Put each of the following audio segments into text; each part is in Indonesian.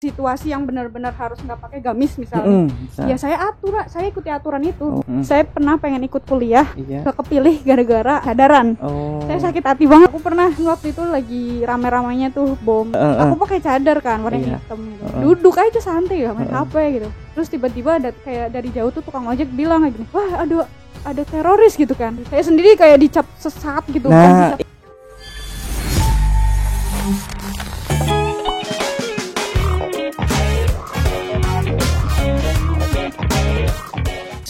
situasi yang benar-benar harus nggak pakai gamis misalnya, ya saya ikuti aturan itu. Saya pernah pengen ikut kuliah, gak kepilih gara-gara cadaran. Saya sakit hati banget. Aku pernah waktu itu lagi rame-ramenya tuh bom, aku pakai cadar kan warna hitam gitu. Duduk aja santai ya main HP gitu. Terus tiba-tiba ada kayak dari jauh tuh tukang ojek bilang kayak gini, wah ada teroris gitu kan. Saya sendiri kayak dicap sesat gitu kan.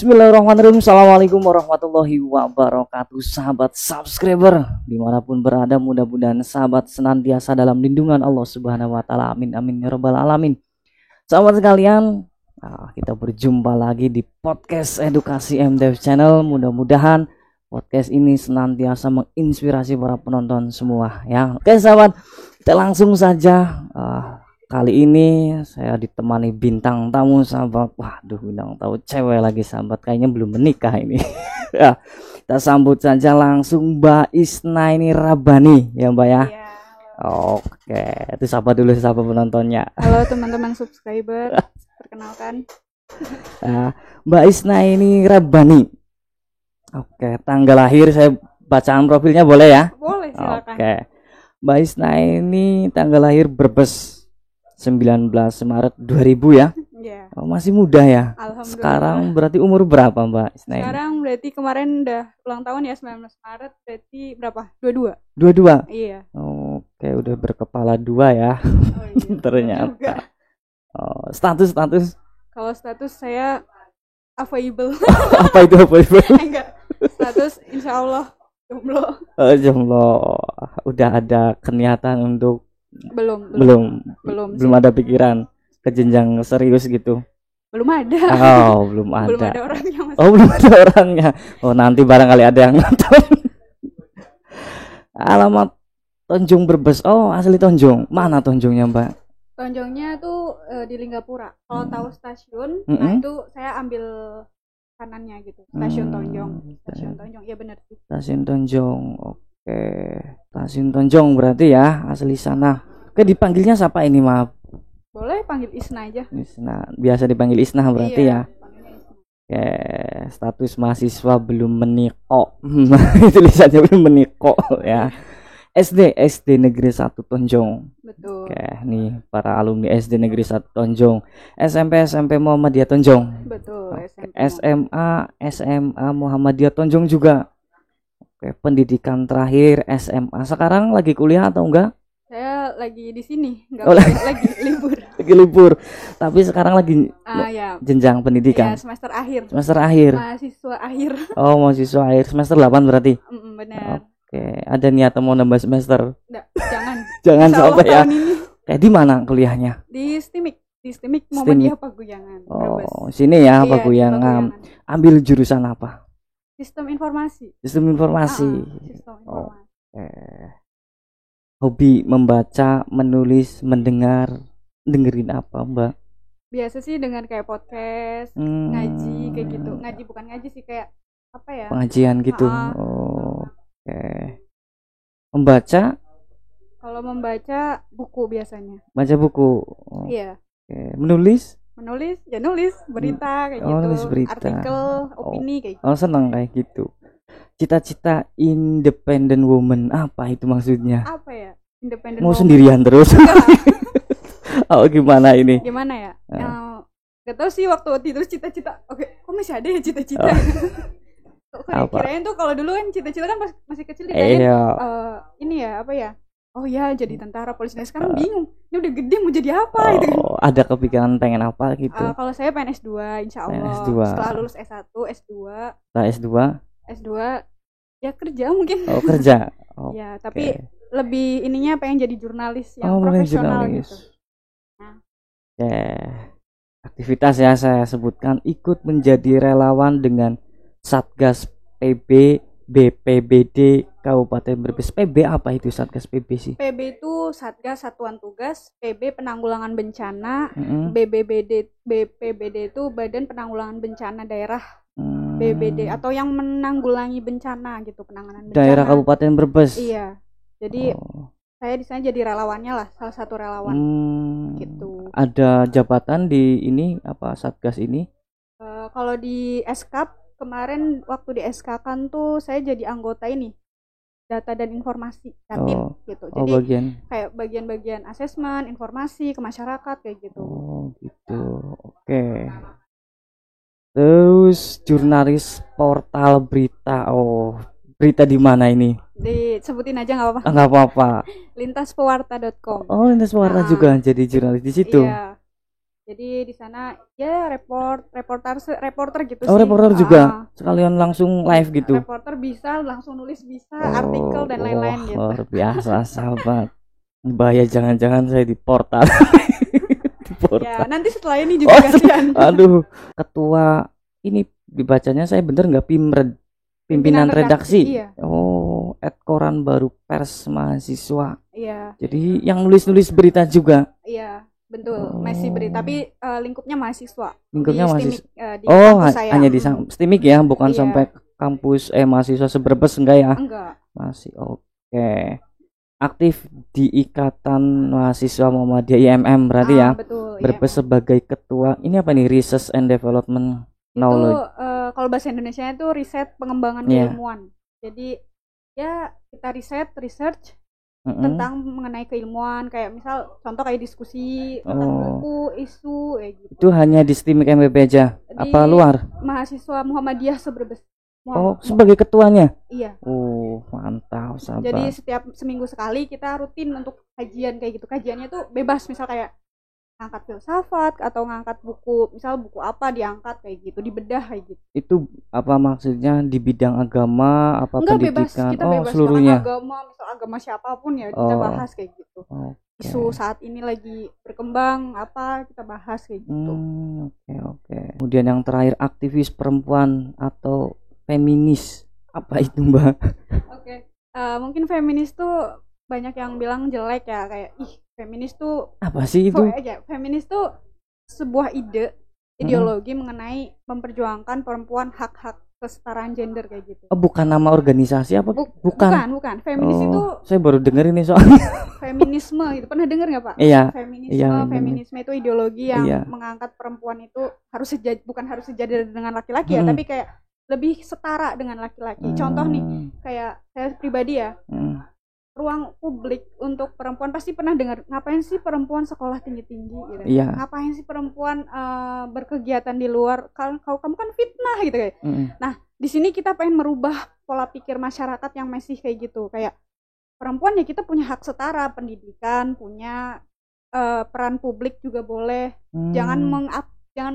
Bismillahirrahmanirrahim. Assalamualaikum warahmatullahi wabarakatuh. Sahabat subscriber dimanapun berada, mudah-mudahan sahabat senantiasa dalam lindungan Allah Subhanahu wa Ta'ala. Amin amin ya rabbal alamin. Sahabat sekalian, kita berjumpa lagi di podcast Edukasi MDev Channel. Mudah-mudahan podcast ini senantiasa menginspirasi para penonton semua ya. Oke sahabat, kita langsung saja. Kali ini saya ditemani bintang tamu sahabat. Waduh, bintang tamu cewek lagi sahabat, kayaknya belum menikah ini. Ya, kita sambut saja langsung Mbak Isnaini Rabbani ya Mbak ya. Iya, oke, itu siapa dulu siapa penontonnya? halo teman-teman subscriber, perkenalkan. Mbak Isnaini Rabbani. Oke, tanggal lahir saya bacaan profilnya boleh ya? Boleh, silakan. Oke, Mbak Isnaini tanggal lahir Brebes 19 Maret 2000 ya? Iya. Oh, masih muda ya? Alhamdulillah. Sekarang berarti umur berapa Mbak Isnaini? Sekarang berarti kemarin udah ulang tahun ya, 19 Maret, berarti berapa? 22? 22? Iya. Oke, udah berkepala dua ya. Oh, iya. Ternyata. Oh, status. Kalau status saya available. Apa itu available? Enggak. Status insya Allah jomblo. Oh, jomblo. Udah ada keniatan untuk belum ada pikiran ke jenjang serius gitu. Belum ada. Oh, belum ada. Belum ada orangnya Mas. Oh, belum ada orangnya. Oh, nanti barangkali ada yang nonton. Alamat Tonjong Brebes. Oh, asli Tonjong. Mana Tonjongnya, Mbak? Tonjongnya tuh di Linggapura. Kalau tahu stasiun, nah itu saya ambil kanannya gitu. Stasiun Tonjong. Stasiun Tonjong. Iya benar sih. Stasiun Tonjong. Oke. Stasiun Tonjong berarti ya, asli sana. Oke, dipanggilnya siapa ini, maaf? Boleh panggil Isna aja. Isna. Biasa dipanggil Isna berarti ya. Oke, status mahasiswa belum menikah. Tulisannya belum menikah ya. SD Negeri 1 Tonjong. Betul. Oke, nih para alumni SD Negeri 1 Tonjong. SMP Muhammadiyah Tonjong. Betul. SMA Muhammadiyah Tonjong juga. Oke, pendidikan terakhir SMA. Sekarang lagi kuliah atau enggak? Saya lagi di sini, lagi libur. Lagi libur. Tapi sekarang lagi ya. jenjang pendidikan. Ya, semester akhir. Mahasiswa akhir. Oh, mahasiswa akhir semester 8 berarti. Benar. Oke, ada niat mau nambah semester? Nggak, jangan. Jangan sampai ya. Kayak di mana kuliahnya? Di STIMIK Muhammadiyah Paguyangan. Oh, sini ya, Paguyangan. Ambil jurusan apa? Sistem informasi. Sistem informasi. Sistem informasi. Hobi membaca, menulis, dengerin apa Mbak? Biasa sih dengar kayak podcast, ngaji kayak gitu. Ngaji bukan ngaji sih, kayak apa ya? Pengajian gitu. Oke. Membaca? Kalau membaca buku biasanya. Baca buku. Iya. Oke. Menulis berita kayak gitu. Nulis berita. Artikel, opini kayak gitu. Oh, senang kayak gitu. Cita-cita independent woman, apa itu maksudnya? Apa ya? Independent Mau woman. Sendirian terus? Oh, gimana ini? Gimana ya? Gak tau sih waktu itu cita-cita. Oke, kok masih ada ya cita-cita? Kirain tuh kalau dulu kan cita-cita kan pas masih kecil dikatain ini ya apa ya? Oh ya, jadi tentara, polisi. Nah, sekarang bingung. Ini udah gede mau jadi apa gitu kan? Ada kepikiran pengen apa gitu? Kalau saya pengen S2 insya Allah. S2. Setelah lulus S1, S2. Setelah S2 ya kerja mungkin. Oh, kerja. Ya, tapi lebih ininya pengen jadi jurnalis yang profesional gitu. Nah. Aktivitas ya saya sebutkan, ikut menjadi relawan dengan Satgas PB BPBD Kabupaten Brebes. PB apa itu Satgas PB sih? PB itu Satgas Satuan Tugas, PB Penanggulangan Bencana, BPBD itu Badan Penanggulangan Bencana Daerah. BBD atau yang menanggulangi bencana gitu, penanganan bencana. Daerah Kabupaten Brebes. Iya. Jadi Saya di sana jadi relawannya lah, salah satu relawan. Gitu. Ada jabatan di ini apa Satgas ini? Kalau di Eskap kemarin waktu di SK kan tuh saya jadi anggota ini data dan informasi Datin gitu. Jadi kayak bagian-bagian asesmen, informasi ke masyarakat kayak gitu. Gitu. Oke. Terus jurnalis portal berita. Berita di mana ini? Disebutin aja nggak apa-apa. Nggak apa-apa. Lintaspewarta.com. Lintaspewarta juga jadi jurnalis di situ. Iya. Jadi di sana ya reporter gitu sih. Reporter juga. Sekalian langsung live gitu. Reporter bisa langsung nulis bisa artikel dan lain-lain gitu. Luar biasa sahabat. Bahaya jangan-jangan saya di portal. Di portal. Ya, nanti setelah ini juga kasihan. Aduh, ketua ini dibacanya saya bener nggak pimpinan redaksi. Iya. Koran baru pers mahasiswa. Iya. Jadi yang nulis-nulis berita juga. Iya. Betul, masih berita, tapi lingkupnya mahasiswa. Lingkupnya mahasiswa. Hanya di STIMIK ya, bukan sampai kampus mahasiswa Sebrebes enggak ya? Enggak. Masih oke. Aktif di Ikatan Mahasiswa Muhammadiyah IMM berarti ya? Betul. Brebes sebagai ketua. Ini apa nih? Research and Development Knowledge. Itu kalau bahasa Indonesia itu riset pengembangan keilmuan. Jadi ya kita research tentang mengenai keilmuan, kayak misal contoh kayak diskusi tentang buku, isu kayak gitu. Itu hanya di STIMIK MPB aja? Apa luar? Mahasiswa Muhammadiyah Sebrebes. Sebagai ketuanya? Iya. Mantap sahabat. Jadi setiap seminggu sekali kita rutin untuk kajian kayak gitu. Kajiannya tuh bebas, misal kayak ngangkat filsafat atau ngangkat buku, misal buku apa diangkat kayak gitu, dibedah kayak gitu. Itu apa maksudnya di bidang agama apa enggak, pendidikan? Bebas, kita bebas seluruhnya. Agama, misal agama siapapun ya kita bahas kayak gitu. Isu saat ini lagi berkembang apa kita bahas kayak gitu. Oke. Kemudian yang terakhir, aktivis perempuan atau feminis, apa itu Mbak? Mungkin feminis tuh banyak yang bilang jelek ya, kayak feminis tuh apa sih itu? Feminis tuh sebuah ideologi mengenai memperjuangkan perempuan, hak-hak kesetaraan gender kayak gitu. Bukan nama organisasi apa? Bukan. Feminis itu saya baru denger ini soalnya. Feminisme gitu. Pernah dengar nggak Pak? Iya. Feminisme itu ideologi yang mengangkat perempuan itu bukan harus sejajar dengan laki-laki ya, tapi kayak lebih setara dengan laki-laki. Contoh nih, kayak saya pribadi ya. Ruang publik untuk perempuan pasti pernah dengar, ngapain sih perempuan sekolah tinggi-tinggi gitu. Iya. Ngapain sih perempuan berkegiatan di luar, kamu kan fitnah gitu kayak. Nah, di sini kita pengen merubah pola pikir masyarakat yang masih kayak gitu. Kayak perempuan ya kita punya hak setara, pendidikan, punya peran publik juga boleh. Jangan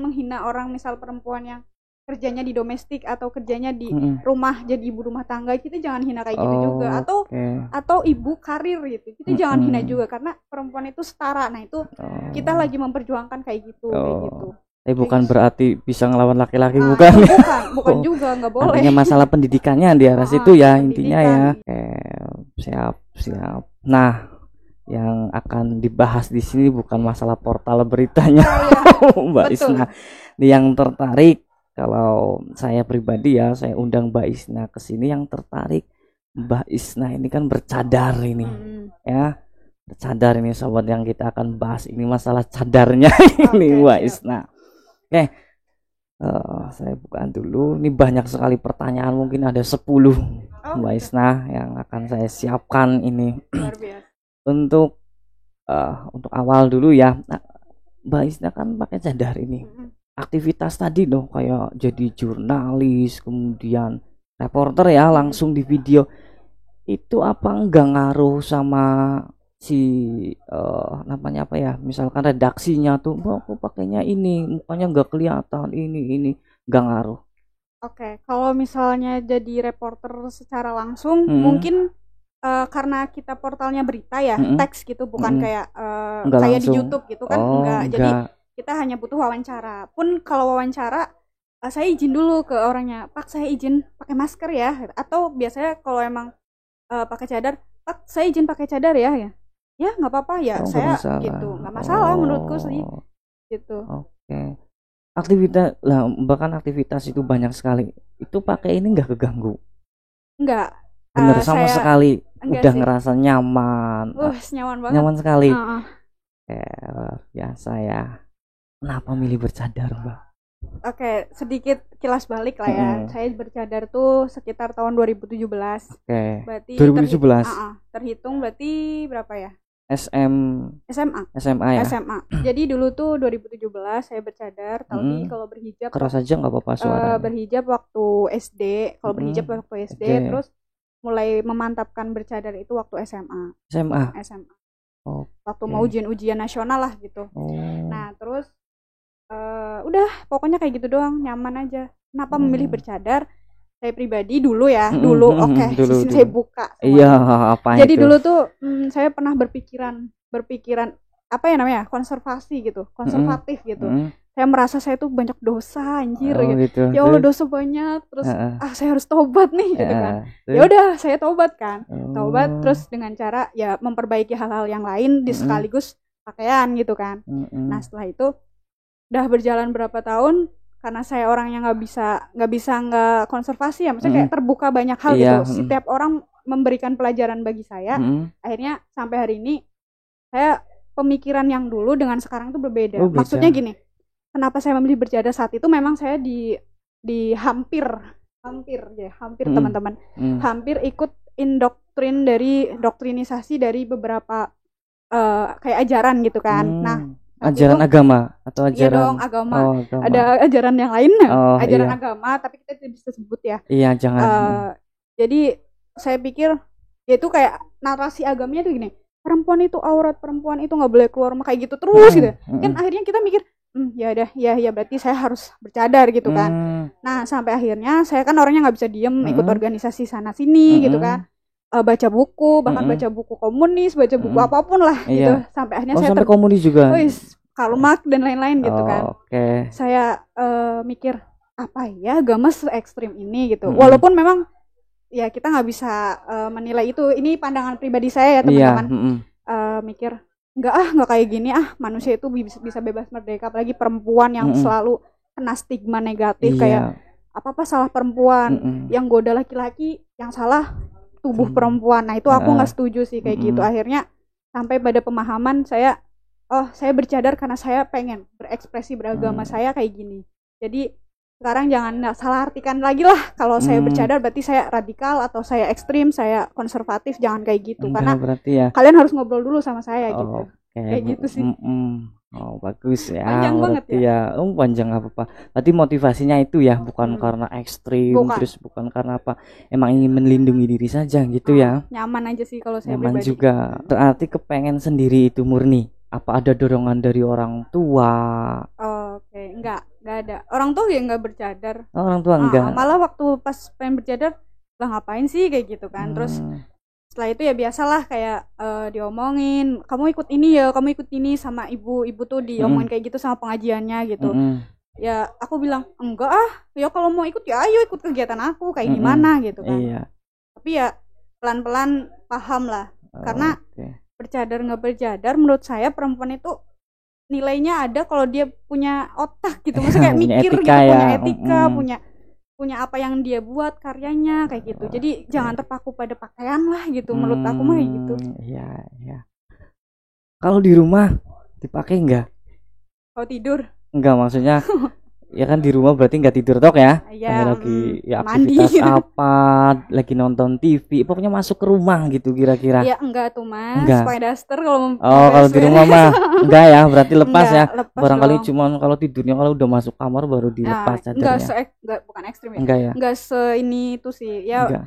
menghina orang, misal perempuan yang kerjanya di domestik atau kerjanya di rumah jadi ibu rumah tangga, kita jangan hina kayak gitu juga. Atau ibu karir gitu, kita jangan hina juga, karena perempuan itu setara. Nah itu kita lagi memperjuangkan kayak gitu. Bukan berarti bisa ngelawan laki-laki, bukan juga, nggak boleh. Artinya masalah pendidikannya di arah situ ya, intinya ya. Siap. Nah, yang akan dibahas di sini bukan masalah portal beritanya, Mbak Isna. Yang tertarik, kalau saya pribadi ya, saya undang Mbak Isna ke sini, yang tertarik Mbak Isna ini kan bercadar ini, ya. Bercadar ini sobat, yang kita akan bahas ini masalah cadarnya ini Mbak Isna. Saya bukaan dulu. Ini banyak sekali pertanyaan, mungkin ada 10 Mbak Isna yang akan saya siapkan ini. Untuk awal dulu ya, Mbak Isna kan pakai cadar ini. Aktivitas tadi dong kayak jadi jurnalis, kemudian reporter ya, langsung di video. Itu apa enggak ngaruh sama si namanya apa ya, misalkan redaksinya tuh, Mbak aku pakainya ini, mukanya enggak kelihatan, ini enggak ngaruh? Kalau misalnya jadi reporter secara langsung mungkin karena kita portalnya berita ya, teks gitu, bukan kayak di YouTube gitu kan, enggak. Jadi kita hanya butuh wawancara. Pun kalau wawancara saya izin dulu ke orangnya, Pak saya izin pakai masker ya, atau biasanya kalau emang pakai cadar, Pak saya izin pakai cadar ya nggak apa-apa ya, saya gitu, nggak masalah menurutku sih gitu. Aktivitas lah, bahkan aktivitas itu banyak sekali, itu pakai ini nggak keganggu? Enggak, bener sama sekali. udah sih. Ngerasa nyaman. Nyaman banget. Nyaman sekali. Biasa ya. Kenapa milih bercadar, Mbak? Oke, sedikit kilas balik lah ya. Saya bercadar tuh sekitar tahun 2017. Berarti 2017. Terhitung berarti berapa ya? SMA ya. SMA. Jadi dulu tuh 2017 saya bercadar. Tapi kalau berhijab keras aja nggak apa-apa suaranya. Berhijab waktu SD. Kalau berhijab waktu SD. Terus mulai memantapkan bercadar itu waktu SMA. Waktu mau ujian nasional lah gitu. Nah terus udah pokoknya kayak gitu doang, nyaman aja. Kenapa memilih bercadar? Saya pribadi dulu ya, dulu saya buka. Iya, apa jadi itu? Dulu tuh saya pernah berpikiran apa ya namanya, konservatif gitu. Saya merasa saya tuh banyak dosa anjir gitu. Ya Allah dosa banyak, terus saya harus tobat nih gitu kan. Ya udah saya tobat kan. Tobat terus dengan cara ya memperbaiki hal-hal yang lain di sekaligus pakaian gitu kan. Nah, setelah itu udah berjalan berapa tahun, karena saya orang yang nggak bisa konservasi ya, maksudnya kayak terbuka banyak hal gitu. Setiap orang memberikan pelajaran bagi saya. Akhirnya sampai hari ini saya pemikiran yang dulu dengan sekarang tuh berbeda. Maksudnya gini, kenapa saya memilih bercadar saat itu? Memang saya di hampir teman-teman, hampir ikut doktrinisasi dari beberapa kayak ajaran gitu kan. Nah, ajaran agama atau ajaran? Iya dong, agama. Ada ajaran yang lain, ajaran agama, tapi kita tidak bisa sebut ya. Iya, jangan. Jadi saya pikir ya itu kayak narasi agamanya tuh gini, perempuan itu aurat, perempuan itu nggak boleh keluar rumah kayak gitu terus gitu. Kan akhirnya kita mikir, ya berarti saya harus bercadar gitu kan. Nah sampai akhirnya saya kan orangnya nggak bisa diem, ikut organisasi sana sini gitu kan. Baca buku, bahkan baca buku komunis, baca buku apapun lah gitu. Sampai akhirnya saya sampai komunis juga. Karl Marx dan lain-lain gitu kan. Saya mikir apa ya agama se-ekstrim ini gitu. Walaupun memang ya kita nggak bisa menilai itu. Ini pandangan pribadi saya ya teman-teman. Mikir nggak kayak gini manusia itu bisa bebas merdeka, apalagi perempuan yang selalu kena stigma negatif kayak apa salah perempuan, yang goda laki-laki, yang salah tubuh perempuan. Nah itu aku nggak setuju sih kayak gitu. Akhirnya sampai pada pemahaman saya bercadar karena saya pengen berekspresi beragama saya kayak gini. Jadi sekarang jangan salah artikan lagi lah kalau saya bercadar berarti saya radikal atau saya ekstrim, saya konservatif, jangan kayak gitu. Karena kalian harus ngobrol dulu sama saya gitu. Kayak gitu sih. Bagus ya. Panjang banget ya. Panjang apa-apa. Berarti motivasinya itu ya, bukan karena ekstrim, terus bukan karena apa. Emang ingin melindungi diri saja gitu ya. Nyaman aja sih kalau saya nyaman pribadi. Juga. Berarti kepengen sendiri itu murni. Apa ada dorongan dari orang tua? Enggak ada. Orang tua ya enggak bercadar. Orang tua enggak. Malah waktu pas pengen bercadar, lah ngapain sih kayak gitu kan. Terus setelah itu ya biasalah kayak diomongin, kamu ikut ini sama ibu tuh diomongin kayak gitu sama pengajiannya gitu. Ya aku bilang enggak ya kalau mau ikut ya ayo ikut kegiatan aku kayak gimana gitu kan. Tapi ya pelan-pelan paham lah. Karena bercadar nggak bercadar menurut saya perempuan itu nilainya ada kalau dia punya otak gitu, maksudnya kayak mikir gitu, punya etika, punya apa yang dia buat karyanya kayak gitu. Jadi jangan terpaku pada pakaian lah gitu. Menurut aku mah kayak gitu. Iya. Kalau di rumah dipakai enggak? Kalau tidur? Enggak, maksudnya ya kan di rumah berarti enggak tidur tok ya? Lagi ya aktivitas mandi. Apa? Lagi nonton TV. Pokoknya masuk ke rumah gitu kira-kira. Iya enggak tuh Mas. Pakai daster kalau kalau di rumah mah enggak ya, berarti lepas ya. Barangkali cuma kalau tidurnya kalau udah masuk kamar baru dilepas cadarnya. Enggak bukan ekstrim ya. Enggak ya. Enggak ini itu sih. Ya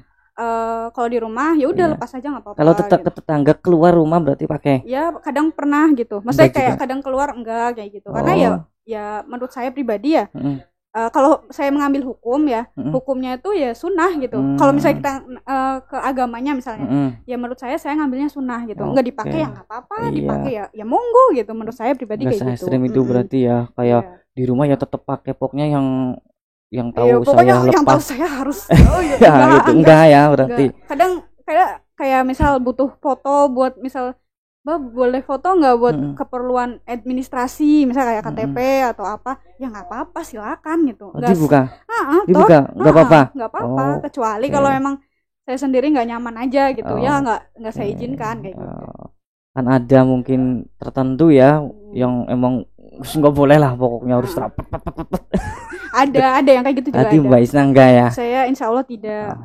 kalau di rumah ya udah lepas aja enggak apa-apa. Kalau ke tetangga keluar rumah berarti pakai. Ya kadang pernah gitu. Maksudnya kayak kadang keluar enggak kayak gitu. Karena ya menurut saya pribadi ya. Kalau saya mengambil hukum ya, hukumnya itu ya sunnah gitu. Kalau misalnya kita ke agamanya misalnya, ya menurut saya ngambilnya sunnah gitu. Enggak dipakai ya nggak apa-apa, dipakai ya monggo gitu. Menurut saya pribadi kayak gitu. Ekstrim itu berarti ya kayak di rumah ya tetap pakai, pokoknya yang tahu saya lepas. Yang tahu saya harus. Enggak ya berarti. Kadang kayak misal butuh foto buat misal boleh foto nggak buat keperluan administrasi, misal kayak KTP atau apa, ya nggak apa-apa silakan gitu. Dibuka nggak apa-apa. Kecuali kalau memang saya sendiri nggak nyaman aja gitu, ya nggak saya izinkan kayak gitu. Kan ada mungkin tertentu ya yang emang nggak boleh lah pokoknya harus rapet. Ada yang kayak gitu juga. Tadi Mbak Isna enggak ya? Saya insya Allah tidak.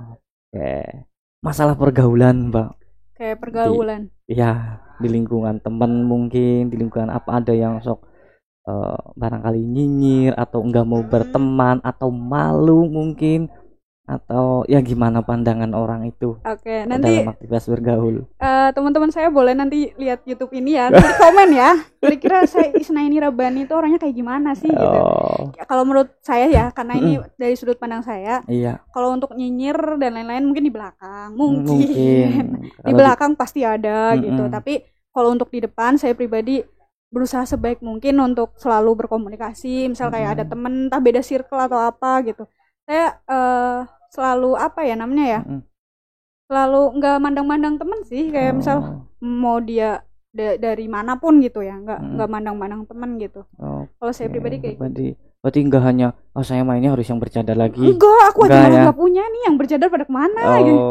Masalah pergaulan Mbak. Kayak pergaulan. Iya, di lingkungan teman mungkin, di lingkungan apa ada yang sok barangkali nyinyir atau enggak mau berteman atau malu mungkin, atau ya gimana pandangan orang itu. Oke, nanti dalam aktivitas bergaul. Teman-teman saya boleh nanti lihat YouTube ini ya, nanti komen ya. Kira-kira saya Isnaini Rabbani itu orangnya kayak gimana sih gitu. Kalau menurut saya ya, karena ini dari sudut pandang saya. Iya. Kalau untuk nyinyir dan lain-lain mungkin di belakang, mungkin. Di belakang pasti ada gitu. Tapi kalau untuk di depan, saya pribadi berusaha sebaik mungkin untuk selalu berkomunikasi. Misal kayak ada temen, entah beda circle atau apa gitu. Saya selalu apa ya namanya ya, selalu nggak mandang-mandang temen sih, kayak misal mau dia dari manapun gitu ya, nggak mandang-mandang temen gitu. Kalau saya pribadi kayak berarti nggak hanya saya mainnya harus yang bercadar lagi, enggak, aku aja malah nggak punya nih yang bercadar pada kemana gitu.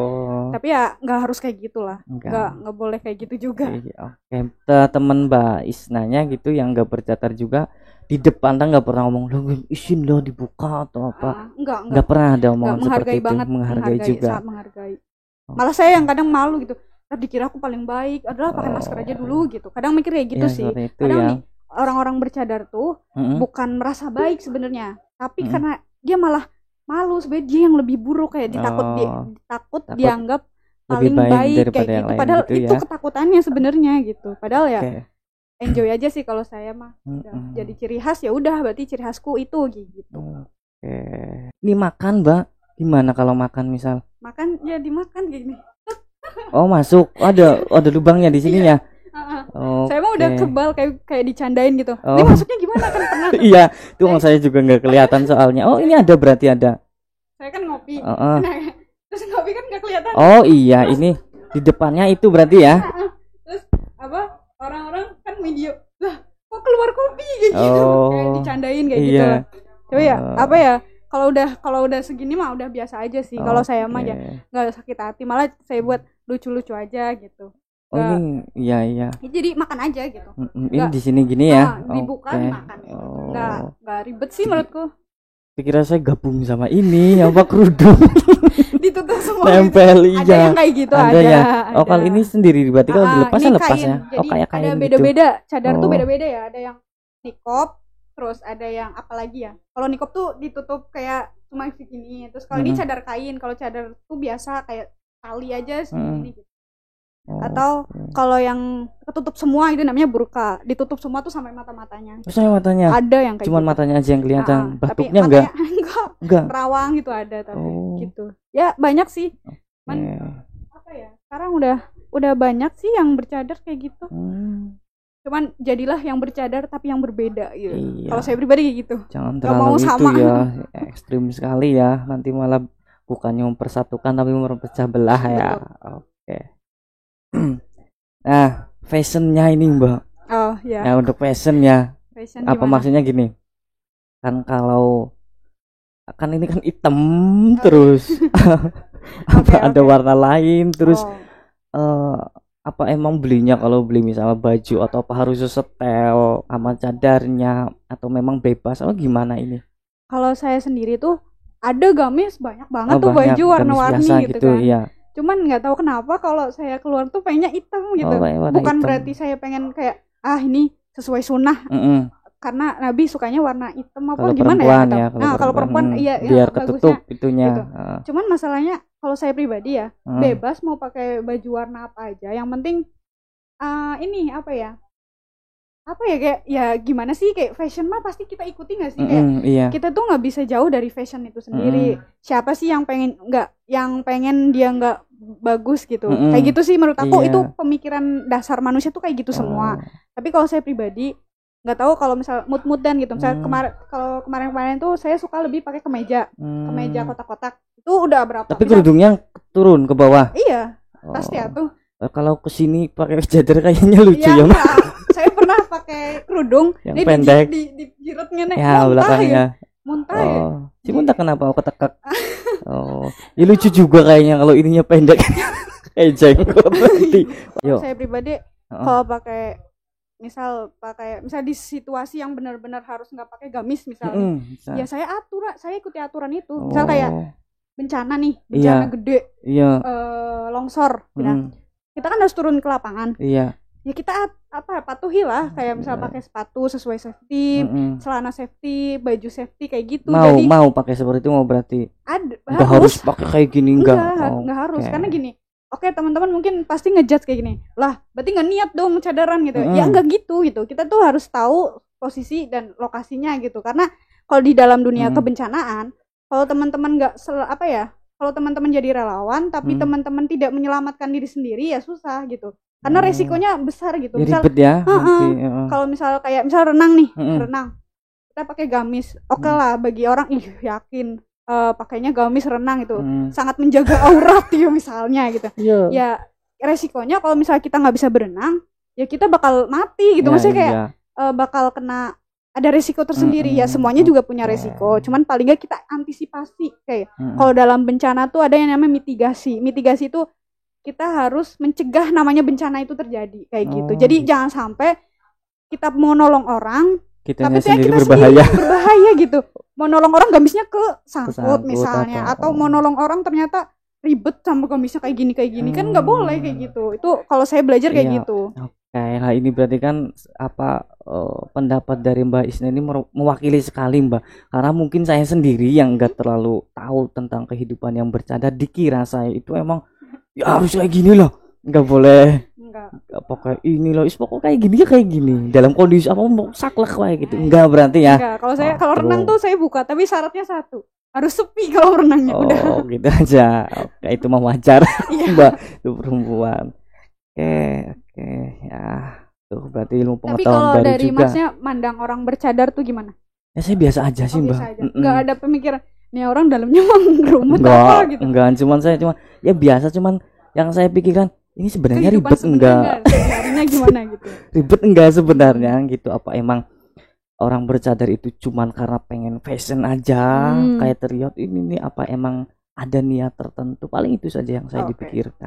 Tapi ya nggak harus kayak gitulah, nggak boleh kayak gitu juga. Temen Mbak Isnanya gitu yang nggak bercadar juga di depan nggak pernah ngomong lo izin lo dibuka atau apa, nggak pernah ada omongan seperti itu. Menghargai juga, sangat menghargai. Malah saya yang kadang malu gitu, dikira aku paling baik adalah pakai masker aja dulu gitu, kadang mikir kayak gitu sih. Kadang nih orang-orang bercadar tuh bukan merasa baik sebenarnya, tapi karena dia malah malu, sebenarnya dia yang lebih buruk, kayak takut dianggap paling baik kayak gitu, padahal gitu itu ketakutannya sebenarnya gitu. Padahal ya enjoy aja sih kalau saya mah. Jadi ciri khas ya udah, berarti ciri khasku itu gitu. Ini makan Mbak, gimana kalau makan misal? Makan ya dimakan gini. Masuk. Ada lubangnya di sininya. Saya mah udah kebal kayak dicandain gitu. Ini masuknya gimana kan pernah. Iya, itu saya juga nggak kelihatan soalnya. Ini ada, berarti ada. Saya kan ngopi. Terus ngopi kan nggak kelihatan. Iya, ini di depannya itu berarti ya. Terus apa? Orang-orang kan video lah, kok keluar kopi kayak gitu, kayak dicandain kayak gitu lah. Coba ya, apa ya? Kalau udah segini mah udah biasa aja sih. Kalau saya mah ya nggak sakit hati, malah saya buat lucu-lucu aja gitu. Iya. Jadi makan aja gitu. Ini di sini gini ya. Dibuka makan. Nggak ribet sih menurutku. Pikir saya gabung sama ini apa kerudung ditutup semua nempel gitu. Ada yang kayak gitu, ada ya. Kalau ini sendiri berarti kalau dilepas lepas ya. Jadi kayak kain ada beda-beda gitu. Cadar tuh beda-beda ya, ada yang nikop, terus ada yang apa lagi ya. Kalau nikop tuh ditutup kayak cuma segini, terus kalau ini cadar kain. Kalau cadar tuh biasa kayak tali aja segini gitu. Atau kalau yang ketutup semua itu namanya burka, ditutup semua tuh sampai mata-matanya. Sampai matanya. Ada yang kayak cuman gitu. Matanya aja yang kelihatan, batuknya enggak. Terawang gitu ada tapi gitu. Ya banyak sih. Apa ya? Sekarang udah banyak sih yang bercadar kayak gitu. Cuman jadilah yang bercadar tapi yang berbeda gitu. Iya. Kalau saya pribadi kayak gitu. Jangan terlalu itu sama. Ya, ekstrim sekali ya. Nanti malah bukannya mempersatukan tapi memperpecah belah ya. Oke. Nah, fashionnya ini Mbak. Ya. Nah, untuk fashion ya. Apa gimana? Maksudnya gini. Kan ini kan hitam terus. Ada warna lain terus. Apa emang belinya kalau beli misalnya baju atau apa harus setel sama cadarnya atau memang bebas atau gimana ini? Kalau saya sendiri tuh ada gamis banyak banget tuh baju warna-warni gitu kan. Iya. Cuman nggak tahu kenapa kalau saya keluar tuh pengennya hitam gitu. Bukan hitam. Berarti saya pengen kayak ini sesuai sunnah. Karena Nabi sukanya warna hitam apa gimana ya? Kalau perempuan iya biar ketutup itunya. Gitu. Cuman masalahnya kalau saya pribadi ya bebas mau pakai baju warna apa aja. Yang penting ini apa ya kayak ya gimana sih, kayak fashion mah pasti kita ikuti nggak sih, kayak kita tuh nggak bisa jauh dari fashion itu sendiri. Siapa sih yang pengen dia nggak bagus gitu, kayak gitu sih menurut aku. Itu pemikiran dasar manusia tuh kayak gitu semua. Tapi kalau saya pribadi nggak tahu, kalau misal mood-moodan gitu, misal kemarin tuh saya suka lebih pakai kemeja kotak-kotak itu udah berapa. Tapi kerudungnya turun ke bawah. Iya pasti ya tuh. Kalau kesini pakai cadar kayaknya lucu ya. Saya pernah pakai kerudung yang pendek di jiratnya nih, ya belakangnya muntah ya. Si muntah kenapa? Ketekak Oh, ya lucu juga kayaknya kalau ininya pendek. Jenggot nanti. Saya pribadi kalau pakai misal di situasi yang benar-benar harus nggak pakai gamis misalnya, ya saya saya ikuti aturan itu. Misal kayak bencana gede, longsor, kita kan harus turun ke lapangan. Iya. Ya kita patuhi lah, kayak misal pakai sepatu sesuai safety, celana safety, baju safety kayak gitu. Mau pakai seperti itu mau berarti? Nggak harus pakai kayak gini nggak harus, karena gini. Oke, teman-teman mungkin pasti ngejudge kayak gini. Lah, berarti nggak niat dong cadaran gitu. Ya nggak gitu. Kita tuh harus tahu posisi dan lokasinya gitu. Karena kalau di dalam dunia kebencanaan, kalau teman-teman kalau teman-teman jadi relawan tapi teman-teman tidak menyelamatkan diri sendiri ya susah gitu. Karena resikonya besar gitu. Ya, ribet ya. Kalau misal renang nih, renang. Kita pakai gamis. Oke lah, bagi orang yakin pakainya gamis renang itu sangat menjaga aurat ya misalnya gitu. Ya resikonya kalau misalnya kita nggak bisa berenang ya kita bakal mati gitu. Maksudnya kayak bakal kena, ada resiko tersendiri. Ya semuanya juga punya resiko, cuman paling nggak kita antisipasi. Kayak kalau dalam bencana tuh ada yang namanya mitigasi itu kita harus mencegah namanya bencana itu terjadi kayak gitu. Jadi jangan sampai kita mau nolong orang tapi kita berbahaya gitu. Mau nolong orang gamisnya kesangkut misalnya, atau mau nolong orang ternyata ribet sama gamisnya kayak gini kan nggak boleh kayak gitu. Itu kalau saya belajar kayak gitu. Nah ini berarti kan pendapat dari Mbak Isna ini mewakili sekali Mbak, karena mungkin saya sendiri yang nggak terlalu tahu tentang kehidupan yang bercadar, dikira saya itu emang ya harus kayak gini loh, nggak boleh pakai ini loh, pokoknya kayak gini dalam kondisi apa mau saklek kayak gitu. Enggak berarti ya. Enggak, kalau saya kalau renang tuh saya buka, tapi syaratnya satu, harus sepi kalau renangnya. Udah gitu aja. Oke, itu mah wajar. Mbak, itu perempuan. Oke ya. Tuh berarti ilmu pengetahuan baru juga. Tapi kalau dari Masnya mandang orang bercadar tuh gimana? Ya saya biasa aja sih Mbak. Enggak ada pemikiran nih orang dalamnya ngerumut apa gitu. Enggak, cuman ya biasa, cuman yang saya pikirkan ini sebenarnya ribet enggak? Gimana gitu? Ribet enggak sebenarnya gitu? Apa emang orang bercadar itu cuman karena pengen fashion aja kayak teriot ini nih, apa emang ada niat tertentu? Paling itu saja yang saya dipikirkan.